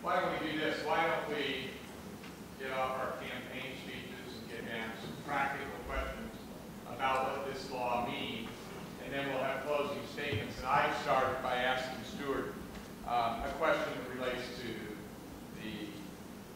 Why don't we do this? Why don't we get off our campaign speeches and get down to some practical questions about what this law means, and then we'll have closing statements. And I started by asking Stewart a question that relates to the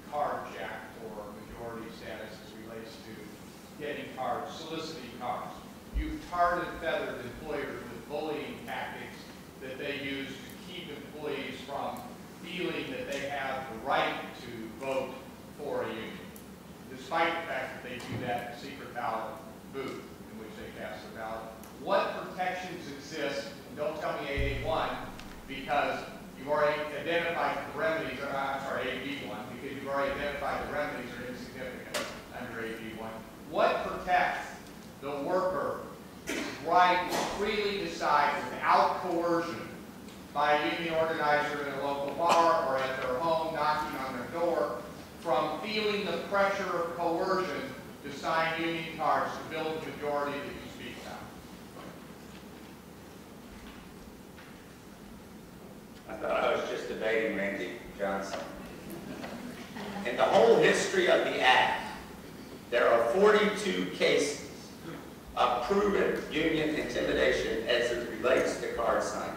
card jack or majority status as relates to getting cards, soliciting cards. You've tarred and feathered employers with bullying tactics that they use to keep employees from feeling that they have the right to vote for a union, despite the fact that they do that in a secret ballot booth in which they cast their ballot. What protections exist? And don't tell me AA1, because you've already identified the remedies, I'm sorry, AB1, because you've already identified the remedies are insignificant under AB1. What protects the worker's right to freely decide without coercion by a union organizer in a local bar or at their home knocking on their door from feeling the pressure of coercion to sign union cards to build the majority that you speak about? I thought I was just debating Randy Johnson. In the whole history of the Act, there are 42 cases of proven union intimidation as it relates to card signing.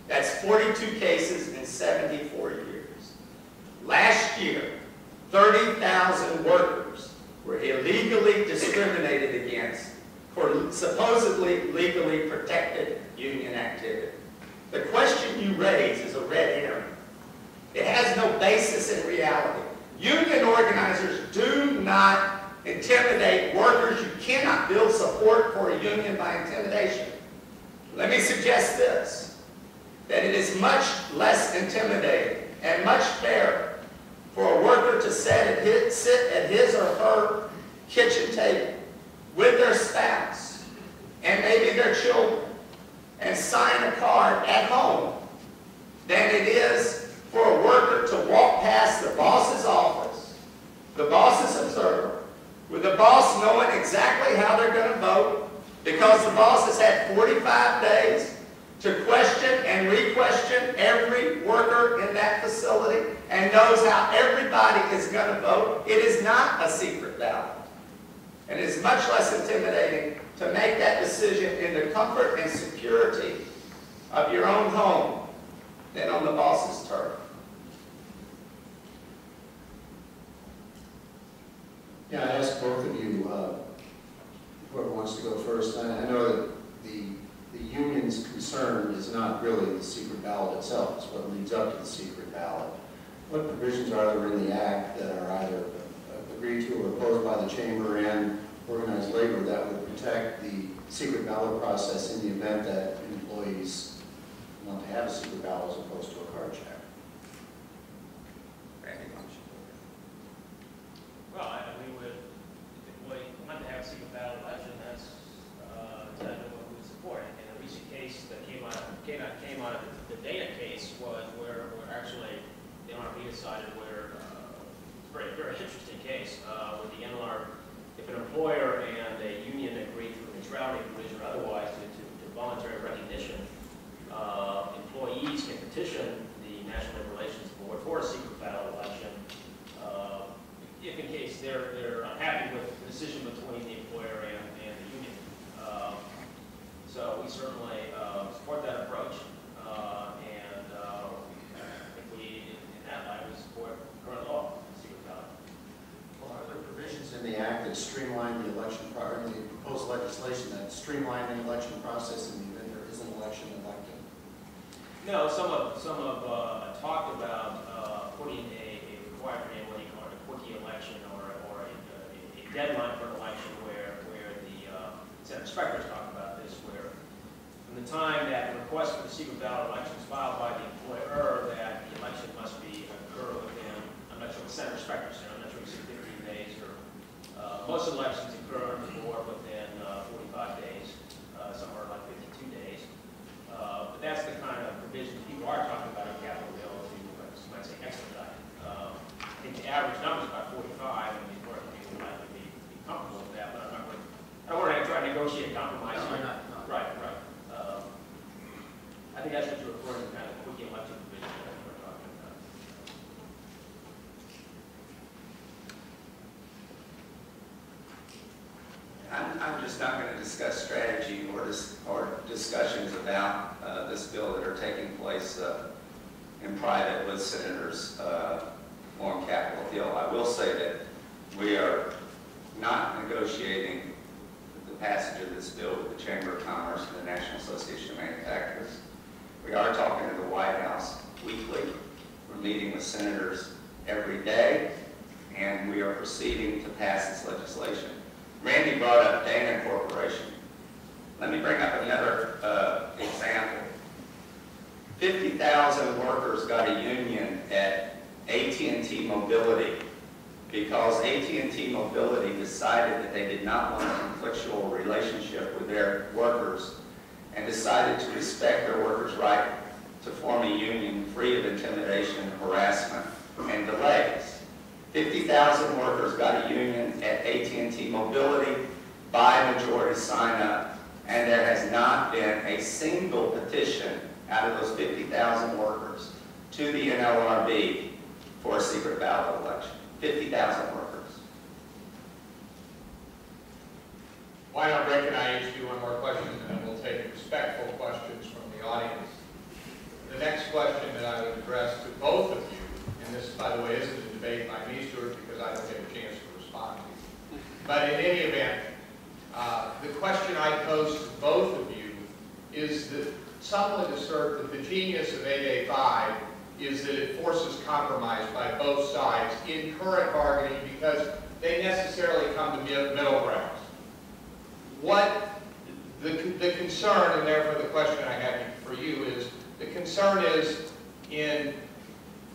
That's 42 cases in 74 years. Last year, 30,000 workers were illegally discriminated against for supposedly legally protected union activity. The question you raise is a red herring. It has no basis in reality. Union organizers do not intimidate workers. You cannot build support for a union by intimidation. Let me suggest this, that it is much less intimidating and much fairer for a worker to sit at his or her kitchen table with their spouse and maybe their children and sign a card at home than it is for a worker to walk past the boss's office, the boss's observer, with the boss knowing exactly how they're going to vote because the boss has had 45 days to question and re-question every worker in that facility and knows how everybody is going to vote. It is not a secret ballot. And it is much less intimidating to make that decision in the comfort and security of your own home than on the boss's turf. Yeah, I ask both of you, whoever wants to go first. I know that the union's concern is not really the secret ballot itself, it's what leads up to the secret ballot. What provisions are there in the Act that are either agreed to or opposed by the Chamber and organized labor that would protect the secret ballot process in the event that employees want to have a secret ballot as opposed to a card check? Well, we would, if we wanted to have a secret ballot election, that's exactly what we would support. And a recent case that came out of the Dana case was where actually the NLRB decided where, very, very interesting case, with the NLR, if an employer and a union agreed through neutrality provision or otherwise to voluntary recognition, employees can petition the National Labor Relations Board for a secret ballot election if in case they're unhappy with the decision between the employer and the union. So we certainly support that approach, and if we, in that light, we support current law, secret ballot. Well, are there provisions in the Act that streamline the election, or the proposed legislation that streamline the election process in the event there is an election elected? No, some have talked about putting a requirement in what you call a quickie election or a deadline for an election where the Senate inspectors talk about this, where from the time that the request for the secret ballot election is filed by the employer, that the election must occur within, I'm not sure what Senate inspectors say, I'm not sure if it's 15 days or most elections occur within 45 days, somewhere like 52 days. But that's the kind of provisions people are talking about in Capitol Hill to, you might say, expedite. I think the average number is about 45, and the important people would likely be comfortable with that, but I'm not going to, I don't want to try to negotiate compromise. No, here. not. Right. I think that's what you're referring to, kind of quickie election provision that we're talking about. I'm just not going to discuss strategy or discussions about this bill that are taking place in private with Senators on Capitol Hill. I will say that we are not negotiating the passage of this bill with the Chamber of Commerce and the National Association of Manufacturers. We are talking to the White House weekly. We're meeting with senators every day, and we are proceeding to pass this legislation. Randy brought up Dana Corporation. Let me bring up another example. 50,000 workers got a union at AT&T Mobility because AT&T Mobility decided that they did not want a conflictual relationship with their workers and decided to respect their workers' right to form a union free of intimidation, harassment, and delays. 50,000 workers got a union at AT&T Mobility by majority sign-up, and there has not been a single petition out of those 50,000 workers to the NLRB for a secret ballot election. 50,000 workers. Why don't Rick and I each do one more question, and then we'll take respectful questions from the audience. The next question that I would address to both of you, and this, by the way, isn't a debate by me, Stewart, because I don't get a chance to respond to you. But in any event, the question I pose to both of you is that some would assert that the genius of 8A5 is that it forces compromise by both sides in current bargaining because they necessarily come to middle grounds. What the concern, and therefore the question I have for you is, the concern is in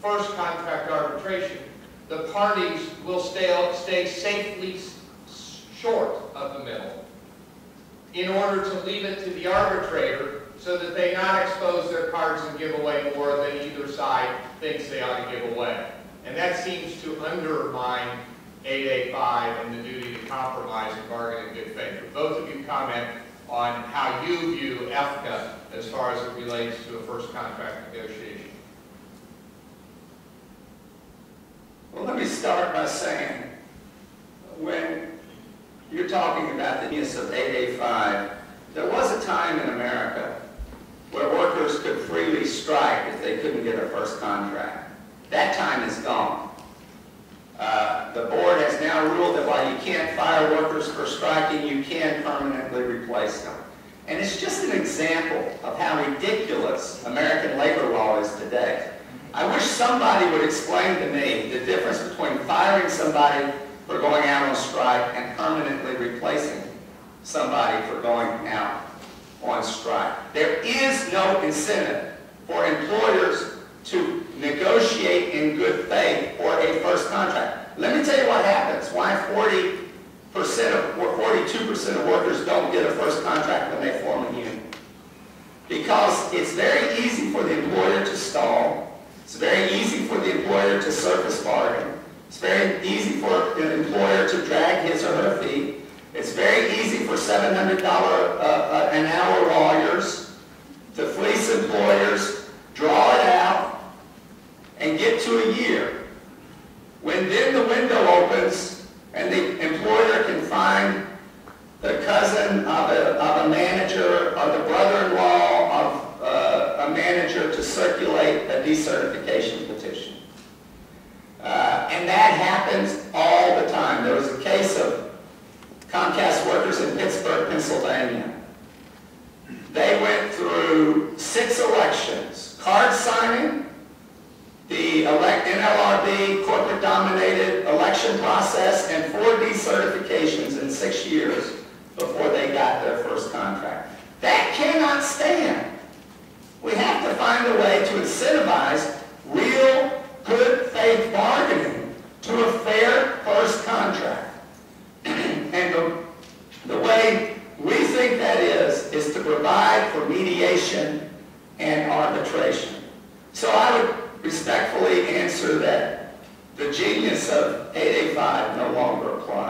first contract arbitration, the parties will stay safely short of the middle in order to leave it to the arbitrator so that they not expose their cards and give away more than either side thinks they ought to give away. And that seems to undermine 8A5 and the duty to compromise and bargain in good faith. Would both of you comment on how you view EFCA as far as it relates to a first contract negotiation? Well, let me start by saying, when you're talking about the genius of 8A5, there was a time in America where workers could freely strike if they couldn't get a first contract. That time is gone. The board has now ruled that while you can't fire workers for striking, you can permanently replace them. And it's just an example of how ridiculous American labor law is today. I wish somebody would explain to me the difference between firing somebody for going out on strike and permanently replacing somebody for going out on strike. There is no incentive for employers to negotiate in good faith for a first contract. Let me tell you what happens, why 40% or 42% of workers don't get a first contract when they form a union. Because it's very easy for the employer to stall. It's very easy for the employer to surface bargain. It's very easy for an employer to drag his or her feet. It's very easy for $700 an hour lawyers to fleece employers, draw it out, and get to a year. When then the window opens and the employer can find the cousin of a manager or the brother-in-law of a manager to circulate a decertification petition. And that happens all the time. There was a case of Comcast workers in Pittsburgh, Pennsylvania. They went through 6 elections, card signing, the NLRB corporate-dominated election process, and 4 decertifications in 6 years before they got their first contract. That cannot stand. We have to find a way to incentivize real good faith bargaining to a fair first contract. And the way we think that is to provide for mediation and arbitration. So I would respectfully answer that the genius of 8A5 no longer applies.